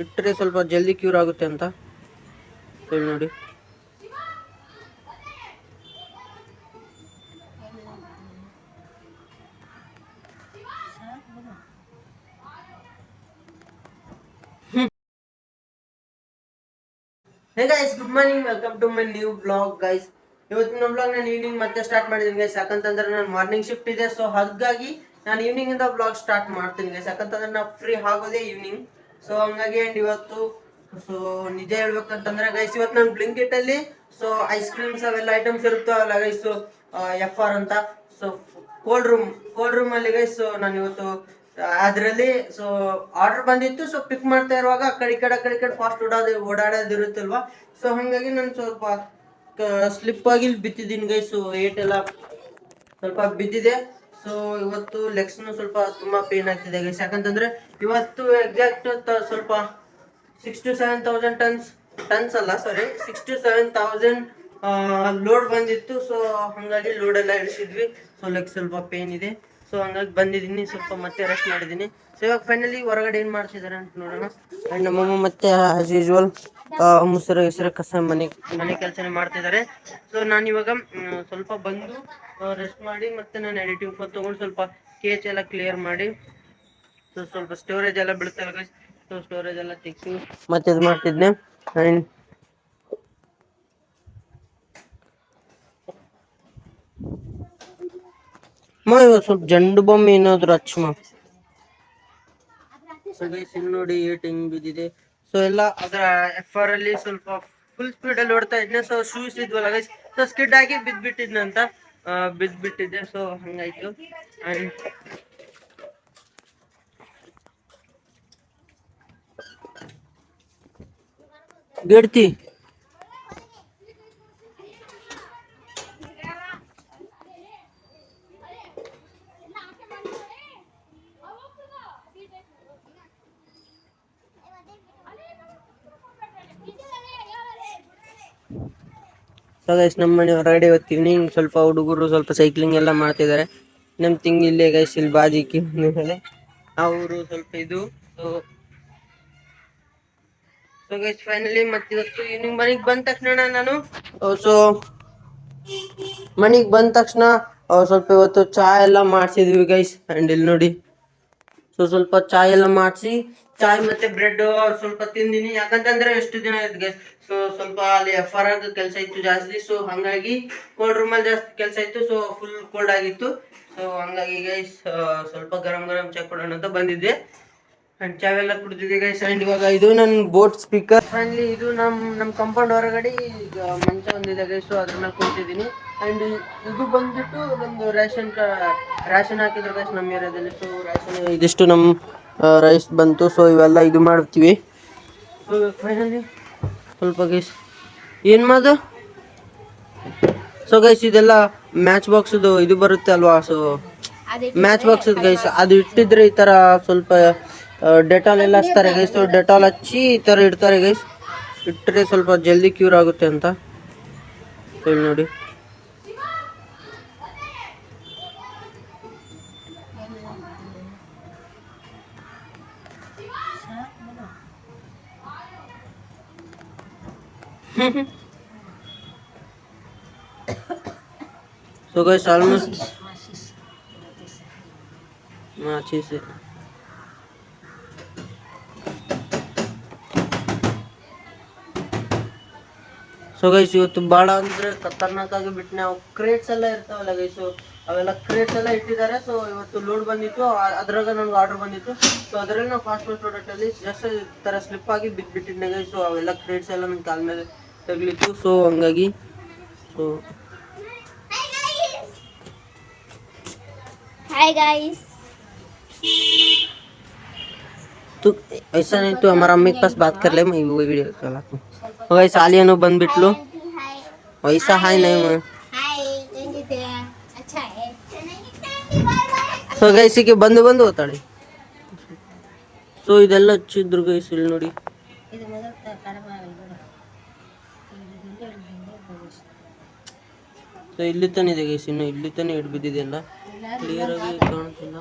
ಇಟ್ಟರೆ ಸ್ವಲ್ಪ ಜಲ್ದಿ ಕ್ಯೂರ್ ಆಗುತ್ತೆ ಅಂತ ಹೇಳಿ ನೋಡಿ. Hey guys, good morning, welcome to my new blog guys. ಇವತ್ತಿನ ಬ್ಲಾಗ್ ನಾನು ಈವ್ನಿಂಗ್ ಮತ್ತೆ ಸ್ಟಾರ್ಟ್ ಮಾಡಿದ್ದೀನಿ ಗೈಸ್. ಯಾಕಂತಂದ್ರೆ ನಾನು ಮಾರ್ನಿಂಗ್ ಶಿಫ್ಟ್ ಇದೆ, ಸೊ ಹಾಗಾಗಿ ನಾನು ಈವ್ನಿಂಗ್ ಇಂದ ಬ್ಲಾಗ್ ಸ್ಟಾರ್ಟ್ ಮಾಡ್ತೀನಿ ಗೈಸ್. ಯಾಕಂತಂದ್ರೆ ನಾವು ಫ್ರೀ ಆಗೋದೇ ಈವ್ನಿಂಗ್, ಸೊ ಹಂಗಾಗಿ. ಅಂಡ್ ಇವತ್ತು ಸೊ ನಿಜ ಹೇಳ್ಬೇಕಂತಂದ್ರೆ ಗೈಸ್, ಇವತ್ತು ನಾನು ಬ್ಲಿಂಕಿಟ್ ಅಲ್ಲಿ ಸೊ ಐಸ್ ಕ್ರೀಮ್ಸ್ ಅವೆಲ್ಲ ಐಟಮ್ಸ್ ಇರುತ್ತಲ್ಲ ಗೈಸ್, FR ಅಂತ. ಸೊ ಕೋಲ್ಡ್ ರೂಮ್ ಅಲ್ಲಿ ಗೈಸ್ ನಾನು ಇವತ್ತು ಅದ್ರಲ್ಲಿ ಸೊ ಆರ್ಡರ್ ಬಂದಿತ್ತು. ಸೊ ಪಿಕ್ ಮಾಡ್ತಾ ಇರುವಾಗ ಆ ಕಡೆ ಈ ಕಡೆ ಫಾಸ್ಟ್ ಓಡಾಡೋದಿರುತ್ತಲ್ವಾ, ಸೊ ಹಂಗಾಗಿ ನಾನು ಸ್ವಲ್ಪ ಸ್ಲಿಪ್ ಆಗಿ ಬಿತ್ತಿದ್ದೀನಿ ಗೈಸ್. ಸೊ ಏಟ್ ಎಲ್ಲ ಸ್ವಲ್ಪ ಬಿದ್ದಿದೆ. ಸೊ ಇವತ್ತು ಲೆಗ್ಸ್ನು ಸ್ವಲ್ಪ ತುಂಬಾ ಪೇನ್ ಆಗ್ತಿದೆ ಗೈಸ್. ಯಾಕಂತಂದ್ರೆ ಇವತ್ತು ಎಕ್ಸಾಕ್ಟ್ ಸ್ವಲ್ಪ 6 to 7,000 ಟನ್ಸ್ ಅಲ್ಲ, ಸಾರಿ, 6 to 7,000 ಲೋಡ್ ಬಂದಿತ್ತು. ಸೊ ಹಂಗಾಗಿ ಲೋಡ್ ಎಲ್ಲ ಇಳಿಸಿದ್ವಿ. ಸೊ ಲೆಗ್ ಸ್ವಲ್ಪ ಪೇನ್ ಇದೆ, ಸೊ ಹಂಗಾಗಿ ಬಂದಿದ್ದೀನಿ, ಸ್ವಲ್ಪ ಮತ್ತೆ ರೆಸ್ಟ್ ಮಾಡಿದ್ದೀನಿ. ಸೊ ಇವಾಗ ಫೈನಲಿ ಹೊರಗಡೆ ಏನ್ ಮಾಡ್ತಿದ್ದಾರೆ ಅಂತ ನೋಡೋಣ. ಅಂಡ್ ನಮ್ಮಮ್ಮ ಮತ್ತೆ ಆಸ್ ಯೂಶುವಲ್ ಮುಸುರೆ ಕಸ ಮನೆ ಕೆಲಸನೇ ಮಾಡ್ತಿದ್ದಾರೆ. ಸೊ ನಾನು ಇವಾಗ ಸ್ವಲ್ಪ ಬಂದು ರೆಸ್ಟ್ ಮಾಡಿ ಮತ್ತೆ ನಾನು ಎಡಿಟಿಂಗ್ ಫೋನ್ ತಗೊಂಡು ಸ್ವಲ್ಪ ಕೇಚ್ ಎಲ್ಲ ಕ್ಲಿಯರ್ ಮಾಡಿ, ಸೊ ಸ್ವಲ್ಪ ಸ್ಟೋರೇಜ್ ಎಲ್ಲ ಬೀಳ್ತಲ್ಲ, ಸೊ ಸ್ಟೋರೇಜ್ ಎಲ್ಲ ತೆಗ್ಸಿ ಮತ್ತೆ ಇದು ಮಾಡ್ತಿದ್ನೆ. ಅಂಡ್ ಇವಾಗ ಸ್ವಲ್ಪ ಜಂಡು ಬೊಮ್ಮೆ ಏನಾದ್ರು ಹಚ್ಚಮ್ಮ. ನೋಡಿ ಏಟ್ ಹೆಂಗ್ ಬಿದ್ದಿದೆ. ಸೊ ಎಲ್ಲ ಅದರ FR ಅಲ್ಲಿ ಸ್ವಲ್ಪ ಫುಲ್ ಸ್ಪೀಡ್ ಅಲ್ಲಿ ಓಡ್ತಾ ಇದ್ನೆ. ಸೊ ಶೂಸ್ ಇದ್ವಲ್ಲ ಗೈಸ್, ಸೊ ಸ್ಕಿಡ್ ಆಗಿ ಬಿದ್ದ್ಬಿಟ್ಟಿದ್ನಂತ, ಬಿದ್ದ್ಬಿಟ್ಟಿದ್ದೆ. ಸೊ ಹಂಗಾಯ್ತು. ಅಂಡ್ ಗೆಡ್ತಿ ಸೊ ಗೈಸ್, ನಮ್ಮ ಮನೆ ಹೊರಗಡೆ ಇವತ್ತು ಈವ್ನಿಂಗ್ ಸ್ವಲ್ಪ ಹುಡುಗರು ಸ್ವಲ್ಪ ಸೈಕ್ಲಿಂಗ್ ಎಲ್ಲ ಮಾಡ್ತಿದ್ದಾರೆ. ನಮ್ಮ ಇಲ್ಲೇ ಗೈಸ್, ಇಲ್ಲಿ ಬಾಜಿಕಿ ಮೇಲೆ ಅವರು ಸ್ವಲ್ಪ ಇದು. ಸೊ ಗೈಸ್ ಫೈನಲಿ ಮತ್ತೆ ಇವತ್ತು ಈವ್ನಿಂಗ್ ಮನೆಗೆ ಬಂದ ತಕ್ಷಣ ಸ್ವಲ್ಪ ಇವತ್ತು ಚಾ ಎಲ್ಲ ಮಾಡಿಸಿದ್ವಿ ಗೈಸ್. ಅಂಡ್ ಇಲ್ಲಿ ನೋಡಿ, ಸೊ ಸ್ವಲ್ಪ ಚಾಯ್ ಎಲ್ಲ ಮಾಡಿಸಿ, ಚಾಯ್ ಮತ್ತೆ ಬ್ರೆಡ್ ಸ್ವಲ್ಪ ತಿಂದಿನಿ. ಯಾಕಂತಂದ್ರೆ ಎಷ್ಟು ದಿನ ಆಯ್ತು ಗೈಸ್, ಸೊ ಸ್ವಲ್ಪ ಅಲ್ಲಿ FR ಕೆಲಸ ಇತ್ತು ಜಾಸ್ತಿ. ಸೊ ಹಂಗಾಗಿ ಕೋಲ್ಡ್ ರೂಮ್ ಅಲ್ಲಿ ಜಾಸ್ತಿ ಕೆಲಸ ಇತ್ತು. ಸೊ ಫುಲ್ ಕೋಲ್ಡ್ ಆಗಿತ್ತು. ಸೊ ಹಂಗಾಗಿ ಗೈಸ್ ಸ್ವಲ್ಪ ಗರಂ ಚಾ ಕೊಡೋಣ ಅಂತ ಬಂದಿದ್ದೆ. ಅಂಡ್ ಚಾವೆಲ್ಲ ಕುಡಿದಿದೆ ಗೈಸ್. ಅಂಡ್ ಇವಾಗ ಇದು ನನ್ನ ಬೋಟ್ ಸ್ಪೀಕರ್. ಫೈನಲಿ ಇದು ನಮ್ಮ ಕಂಪೌಂಡ್ ಹೊರಗಡೆ ಮಂಚ ಒಂದಿದೆ ಗೈಸ್, ಸೊ ಅದ್ರ ಮೇಲೆ ಕುಂತಿದ್ದೀನಿ. ಅಂಡ್ ಇದು ಬಂದ್ಬಿಟ್ಟು ನಮ್ದು ರೇಷನ್ ಹಾಕಿದ್ರು ಗೈಸ್ ನಮ್ಮ ಏರಿಯಾದಲ್ಲಿ. ಸೊ ರೇಷನ್ ಇದಿಷ್ಟು ನಮ್ಮ ರೈಸ್ ಬಂತು. ಸೊ ಇವೆಲ್ಲ ಇದು ಮಾಡ್ತೀವಿ. ಸೊ ಫೈನಲಿ ಸ್ವಲ್ಪ ಗೈಸ್ ಏನ್ ಮಾಡು. ಸೊ ಗೈಸ್ ಇದೆಲ್ಲ ಮ್ಯಾಚ್ ಬಾಕ್ಸ್ ಇದು ಬರುತ್ತೆ ಅಲ್ವಾ, ಸೊ ಮ್ಯಾಚ್ ಬಾಕ್ಸ್ ಗೈಸ್, ಅದು ಇಟ್ಟಿದ್ರೆ ಈ ತರ ಸ್ವಲ್ಪ ಡೆಟಾಲ್ ಎಲ್ಲ ಹಚ್ತಾರೆ ಗೈಸ್. ಸೊ ಡೆಟಾಲ್ ಹಚ್ಚಿ ಈ ತರ ಇಡ್ತಾರೆ ಗೈಸ್. ಇಟ್ಟರೆ ಸ್ವಲ್ಪ ಜಲ್ದಿ ಕ್ಯೂರ್ ಆಗುತ್ತೆ ಅಂತ ಹೇಳಿ ನೋಡಿ. So guys, almost माचिस है. ಸೊ ಗೈಸ್ ಇವತ್ತು ಬಾಳ ಅಂದ್ರೆ ಖತರ್ನಾಕ್ ಆಗಿ ಬಿಟ್ಟನೆ. ಅವು ಕ್ರೇಟ್ಸ್ ಎಲ್ಲ ಇರ್ತಾವಲ್ಲ ಗೈಸ್, ಅವೆಲ್ಲ ಕ್ರೇಟ್ಸ್ ಎಲ್ಲ ಇಟ್ಟಿದ್ದಾರೆ. ಸೊ ಇವತ್ತು ಲೋಡ್ ಬಂದಿತ್ತು, ಅದ್ರಾಗ ನನ್ಗೆ ಆರ್ಡರ್ ಬಂದಿತ್ತು. ಸೊ ಅದರಲ್ಲಿ ನಾವು ಫಾಸ್ಟ್ ಪ್ರಾಡಕ್ಟ್ ಅಲ್ಲಿ ಜಸ್ಟ್ ತರ ಸ್ಲಿಪ್ ಆಗಿ ಬಿದ್ಬಿಟ್ಟಿದ್ದೆ ಗೈಸ್. ಸೊ ಅವೆಲ್ಲ ಕ್ರೇಟ್ಸ್ ಎಲ್ಲ ನನ್ನ ಕಾಲ ಮೇಲೆ ತಗ್ಲಿತ್ತು. ಸೊ ಹಂಗಾಗಿ ಸೊ हाय गाइस, तो ऐसा नहीं तो हमारा अम्मी के पास बात कर ले, मैं वो वीडियो चलाता हूँ. गाइस आलियानो बंद बिटलो वैसा हाय नहीं मैं अच्छा है. ಸೊ ಗೈಸ್ ಈಗ ಬಂದು ಹೋಗ್ತಾಳೆ. ಸೊ ಇದೆಲ್ಲ ಹಚ್ಚಿದ್ರು ಗೈಸ್, ಇಲ್ಲಿ ನೋಡಿ. ಸೊ ಇಲ್ಲಿ ತಾನೆ ಇದೆ ಗೈಸ್, ಇನ್ನು ಇಲ್ಲಿ ತಾನೆ ಹಿಡ್ಬಿದ್ದಿದೆ ಎಲ್ಲ ಕ್ಲಿಯರ್ ಆಗಿ ಕಾಣ್ತಿಲ್ಲ.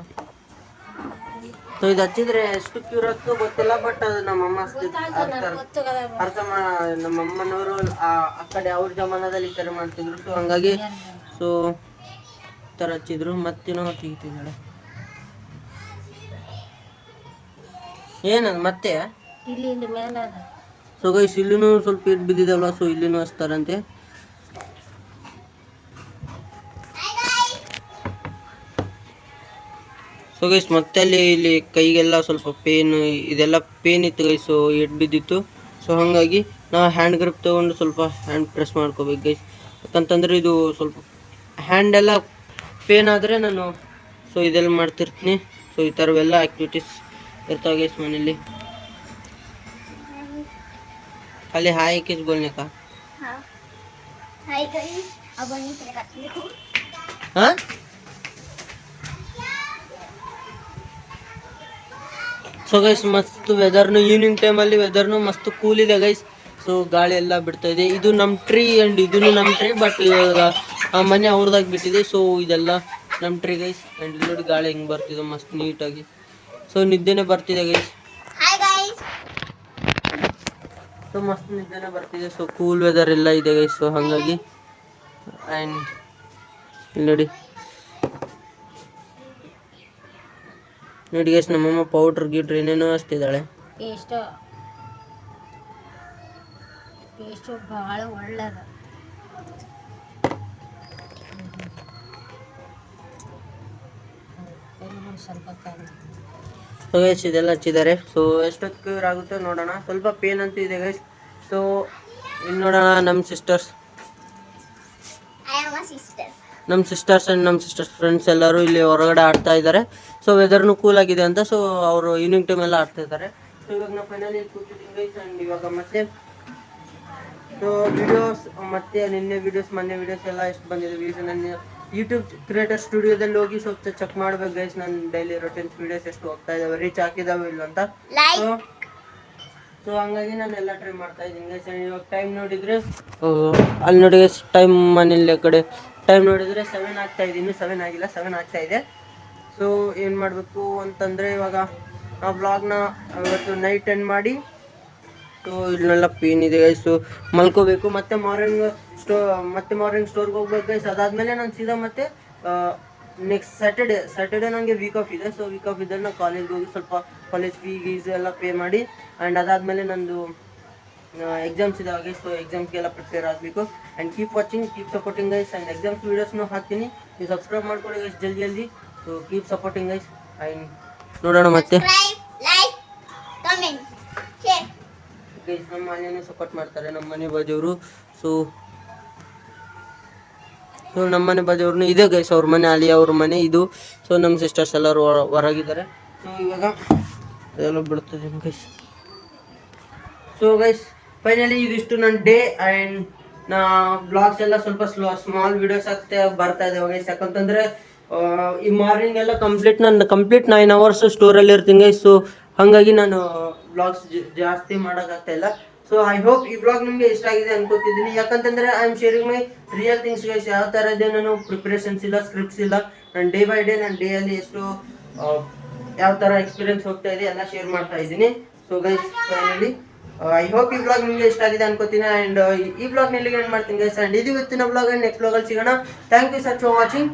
ಸೊ ಇದು ಹಚ್ಚಿದ್ರೆ ಎಷ್ಟು ಕ್ಯೂರ್ ಆಗ್ತೋ ಗೊತ್ತಿಲ್ಲ, ಬಟ್ ಅದು ನಮ್ಮಮ್ಮ ನಮ್ಮಮ್ಮನವರು ಆ ಕಡೆ ಅವ್ರ ಜಮಾನದಲ್ಲಿ ಈ ಥರ ಮಾಡ್ತಿದ್ರು. ಸೊ ಹಂಗಾಗಿ ಸೊ ಈ ಥರ ಹಚ್ಚಿದ್ರು. ಮತ್ತೇನೋ ತೆಗಿತಿದ್ದಾಳೆ, ಏನದು ಮತ್ತೆ? ಸೊ ಗೈಸ್ ಇಲ್ಲಿನೂ ಸ್ವಲ್ಪ ಇಟ್ಟು ಬಿದ್ದಿದಲ್ವ, ಸೊ ಇಲ್ಲಿನೂ ಹಚ್ತಾರಂತೆ. ಸೊ ಗೈಸ್ ಮತ್ತೆ ಇಲ್ಲಿ ಕೈಗೆಲ್ಲ ಸ್ವಲ್ಪ ಪೇನ್, ಇದೆಲ್ಲ ಪೇನ್ ಇತ್ತು ಗೈಸ್. ಸೊ ಎಡ್ ಬಿದ್ದಿತ್ತು. ಸೊ ಹಾಗಾಗಿ ನಾವು ಹ್ಯಾಂಡ್ ಗ್ರಿಪ್ ತೊಗೊಂಡು ಸ್ವಲ್ಪ ಹ್ಯಾಂಡ್ ಪ್ರೆಸ್ ಮಾಡ್ಕೋಬೇಕು ಗೈಸ್. ಯಾಕಂತಂದ್ರೆ ಇದು ಸ್ವಲ್ಪ ಹ್ಯಾಂಡ್ ಎಲ್ಲ ಪೇನ್ ಆದರೆ ನಾನು ಸೊ ಇದೆಲ್ಲ ಮಾಡ್ತಿರ್ತೀನಿ. ಸೊ ಈ ಥರವೆಲ್ಲ ಆ್ಯಕ್ಟಿವಿಟೀಸ್ ಇರ್ತಾವೆ ಗೈಸ್ ಮನೇಲಿ. खाली हाय किस बोलने का? हाय गाइस, अब हम इसे करते हैं. हाँ? ಸೊ ಗೈಸ್ ಮಸ್ತ್ ವೆದರ್ನು ಈವ್ನಿಂಗ್ ಟೈಮಲ್ಲಿ ವೆದರ್ನು ಮಸ್ತ್ ಕೂಲ್ ಇದೆ ಗೈಸ್. ಸೊ ಗಾಳಿ ಎಲ್ಲ ಬಿಡ್ತಾ ಇದೆ. ಇದು ನಮ್ಮ ಟ್ರೀ ಆ್ಯಂಡ್ ಇದೂ ನಮ್ಮ ಟ್ರೀ, ಬಟ್ ಇವಾಗ ಆ ಮನೆ ಅವ್ರದಾಗ ಬಿಟ್ಟಿದೆ. ಸೊ ಇದೆಲ್ಲ ನಮ್ಮ ಟ್ರೀ ಗೈಸ್. ಆ್ಯಂಡ್ ಇಲ್ಲಿ ನೋಡಿ ಗಾಳಿ ಹೆಂಗೆ ಬರ್ತಿದೆ ಮಸ್ತ್ ನೀಟಾಗಿ. ಸೊ ನಿದ್ದೆನೇ ಬರ್ತಿದೆ ಗೈಸ್. ಸೊ ಮಸ್ತ್ ನಿದ್ದೆನೇ ಬರ್ತಿದೆ. ಸೊ ಕೂಲ್ ವೆದರ್ ಎಲ್ಲ ಇದೆ ಗೈಸ್. ಸೊ ಹಾಗಾಗಿ ಆ್ಯಂಡ್ ಇಲ್ಲಿ ನೋಡಿ ಗೈಸ್ ನಮ್ಮಮ್ಮ ಪೌಡ್ರ್ ಗಿಡ್ರ್ ಏನೇನೋ ಹಚ್ತಿದ್ದಾಳೆ. ಪೇಸ್ಟು ಭಾಳ ಒಳ್ಳೆಯದು. ಸೊ ಗೈಸ್ ಇದೆಲ್ಲ ಹಚ್ಚಿದ್ದಾರೆ. ಸೊ ಎಷ್ಟೊತ್ತು ಕ್ಯೂರ್ ಆಗುತ್ತೆ ನೋಡೋಣ. ಸ್ವಲ್ಪ ಪೇನ್ ಅಂತೂ ಇದೆ ಗೈಸ್. ಸೊ ಇನ್ನು ನೋಡೋಣ ನಮ್ಮ ಸಿಸ್ಟರ್ಸ್ ಆ್ಯಂಡ್ ನಮ್ಮ ಸಿಸ್ಟರ್ಸ್ ಫ್ರೆಂಡ್ಸ್ ಎಲ್ಲರೂ ಇಲ್ಲಿ ಹೊರಗಡೆ ಆಡ್ತಾ ಇದ್ದಾರೆ. ಸೊ ವೆದರ್ನು ಕೂಲ್ ಆಗಿದೆ ಅಂತ ಸೊ ಅವರು ಈವ್ನಿಂಗ್ ಟೈಮ್ ಎಲ್ಲ ಆಡ್ತಾ ಇದ್ದಾರೆ. ಸೊ ಇವಾಗ ನಾವು ಫೈನಲಿ ಕೂತಿದ್ದೀವಿ ಗೈಸ್. ಆ್ಯಂಡ್ ಇವಾಗ ಮತ್ತೆ ಸೊ ವಿಡಿಯೋಸ್ ಮತ್ತೆ ನಿನ್ನೆ ವಿಡಿಯೋಸ್ ಮೊನ್ನೆ ವಿಡಿಯೋಸ್ ಎಲ್ಲ ಎಷ್ಟು ಬಂದಿದೆ ವ್ಯೂಸ್ ನನ್ನ ಯೂಟ್ಯೂಬ್ ಕ್ರಿಯೇಟರ್ ಸ್ಟುಡಿಯೋದಲ್ಲಿ ಹೋಗಿ ಸ್ವಲ್ಪ ಚೆಕ್ ಮಾಡ್ಬೇಕು ಗೈಸ್. ನನ್ನ ಡೈಲಿ ರೊಟೀನ್ಸ್ ವಿಡಿಯೋಸ್ ಎಷ್ಟು ಹೋಗ್ತಾ ಇದಾವೆ, ರೀಚ್ ಹಾಕಿದಾವೆ ಇಲ್ಲ ಅಂತ. ಸೊ ಹಂಗಾಗಿ ನಾನು ಎಲ್ಲ ಟ್ರೈ ಮಾಡ್ತಾ ಇದ್ದೀನಿ ಗೈಸ್. ಇವಾಗ ಟೈಮ್ ನೋಡಿದರೆ ಅಲ್ಲಿ ನೋಡಿ ಗೈಸ್ ಟೈಮ್ ಮನೇಲಿ ಕಡೆ ಟೈಮ್ ನೋಡಿದರೆ 7 ಆಗ್ತಾ ಇದೆ. ಇನ್ನೂ 7 ಆಗಿಲ್ಲ, 7 ಆಗ್ತಾ ಇದೆ. ಸೊ ಏನು ಮಾಡಬೇಕು ಅಂತಂದರೆ ಇವಾಗ ಆ ವ್ಲಾಗ್ನ ಇವತ್ತು ನೈಟ್ ಎಂಡ್ ಮಾಡಿ ಸೊ ಇಲ್ಲೆಲ್ಲ ಪೇನ್ ಇದೆ ಗೈಸ್. ಸೊ ಮಲ್ಕೋಬೇಕು. ಮತ್ತೆ ಮಾರ್ನಿಂಗ್ ಸ್ಟೋರ್ಗೆ ಹೋಗ್ಬೇಕು ಗೈಸ್. ಅದಾದಮೇಲೆ ನಾನು ಸೀದಾ ಮತ್ತೆ ನೆಕ್ಸ್ಟ್ ಸ್ಯಾಟರ್ಡೆ ನನಗೆ ವೀಕ್ ಆಫ್ ಇದೆ. ಸೊ ವೀಕ್ ಆಫ್ ಇದ್ದರೆ ನಾನು ಕಾಲೇಜ್ಗೆ ಹೋಗಿ ಸ್ವಲ್ಪ ಕಾಲೇಜ್ ಫೀಸ್ ಎಲ್ಲ ಪೇ ಮಾಡಿ ಆ್ಯಂಡ್ ಅದಾದಮೇಲೆ ನಂದು ಎಕ್ಸಾಮ್ಸ್ ಇದಾವೆ ಗೈಸ್. ಸೊ ಎಕ್ಸಾಮ್ಸ್ಗೆಲ್ಲ ಪ್ರಿಪೇರ್ ಆಗಬೇಕು. And keep watching, keep supporting guys. And exams ವೀಡಿಯೋಸ್ನು ಹಾಕ್ತೀನಿ, ನೀವು ಸಬ್ಸ್ಕ್ರೈಬ್ ಮಾಡ್ಕೊಳ್ಳಿ ಗೈಸ್ ಜಲ್ದಿ. So keep supporting guys. And ನೋಡೋಣ ಮತ್ತೆ ಗೈಸ್ ನಮ್ಮ ಮನೇನೂ ಸಪೋರ್ಟ್ ಮಾಡ್ತಾರೆ, ನಮ್ಮ ಮನೆ ಬಾಜವರು. ಸೊ ನಮ್ಮ ಮನೆ ಬಾಜವ್ರನ್ನ ಇದೆ ಗೈಸ್, ಅವ್ರ ಮನೆ ಅಲ್ಲಿ ಅವ್ರ ಮನೆ ಇದು. ಸೊ ನಮ್ಮ ಸಿಸ್ಟರ್ಸ್ ಎಲ್ಲರೂ ಹೊರಗಿದ್ದಾರೆ. ಸೊ ಇವಾಗ ಅದೆಲ್ಲ ಬಿಡ್ತದೆ ಗೈಸ್. ಸೊ ಗೈಸ್ ಫೈನಲಿ ಇದಿಷ್ಟು ನನ್ನ ಡೇ. ಆ್ಯಂಡ್ ನಾ ಬ್ಲಾಗ್ಸ್ ಎಲ್ಲ ಸ್ವಲ್ಪ ಸ್ಮಾಲ್ ವೀಡಿಯೋಸ್ ಬರ್ತಾ ಇದ್ದಾವೆ ಗೈಸ್. ಯಾಕಂತಂದರೆ ಈ ಮಾರ್ನಿಂಗ್ ಎಲ್ಲ ಕಂಪ್ಲೀಟ್ 9 hours ಸ್ಟೋರಲ್ಲಿ ಇರ್ತೀನಿ ಗೈಸ್. ಸೊ ಹಾಗಾಗಿ ನಾನು ಬ್ಲಾಗ್ಸ್ ಜಾಸ್ತಿ ಮಾಡೋಕ್ಕಾಗ್ತಾ ಇಲ್ಲ. ಸೊ ಐ ಹೋಪ್ ಈ ಬ್ಲಾಗ್ ನಿಮಗೆ ಇಷ್ಟ ಆಗಿದೆ ಅನ್ಕೋತಿದ್ದೀನಿ. ಯಾಕಂತಂದರೆ I am sharing my real things guys. ಯಾವ ಥರ ಇದೆ ನಾನು ಪ್ರಿಪ್ರೇಷನ್ಸ್ ಇಲ್ಲ, ಸ್ಕ್ರಿಪ್ಟ್ಸ್ ಇಲ್ಲ. ನಾನು ಡೇ ಬೈ ಡೇ ನನ್ನ ಡೇಯಲ್ಲಿ ಎಷ್ಟು ಯಾವ ಥರ ಎಕ್ಸ್ಪೀರಿಯನ್ಸ್ ಹೋಗ್ತಾ ಇದೆ ಎಲ್ಲ ಶೇರ್ ಮಾಡ್ತಾ ಇದ್ದೀನಿ. So guys finally I hope ಈ ಬ್ಲಾಗ್ ನಿಮಗೆ ಇಷ್ಟ ಆಗಿದೆ ಅನ್ಕೋತೀನಿ. ಆ್ಯಂಡ್ ಈ ಬ್ಲಾಗ್ ನೆಲ್ಲಿಗೆ ಎಂಡ್ ಮಾಡ್ತೀನಿ ಗೈಸ್. ಆ್ಯಂಡ್ ಇದು ಇವತ್ತಿನ ಬ್ಲಾಗ್. ಆ್ಯಂಡ್ ನೆಕ್ಸ್ಟ್ ಬ್ಲಾಗಲ್ಲಿ ಸಿಗೋಣ. Thank you such for watching.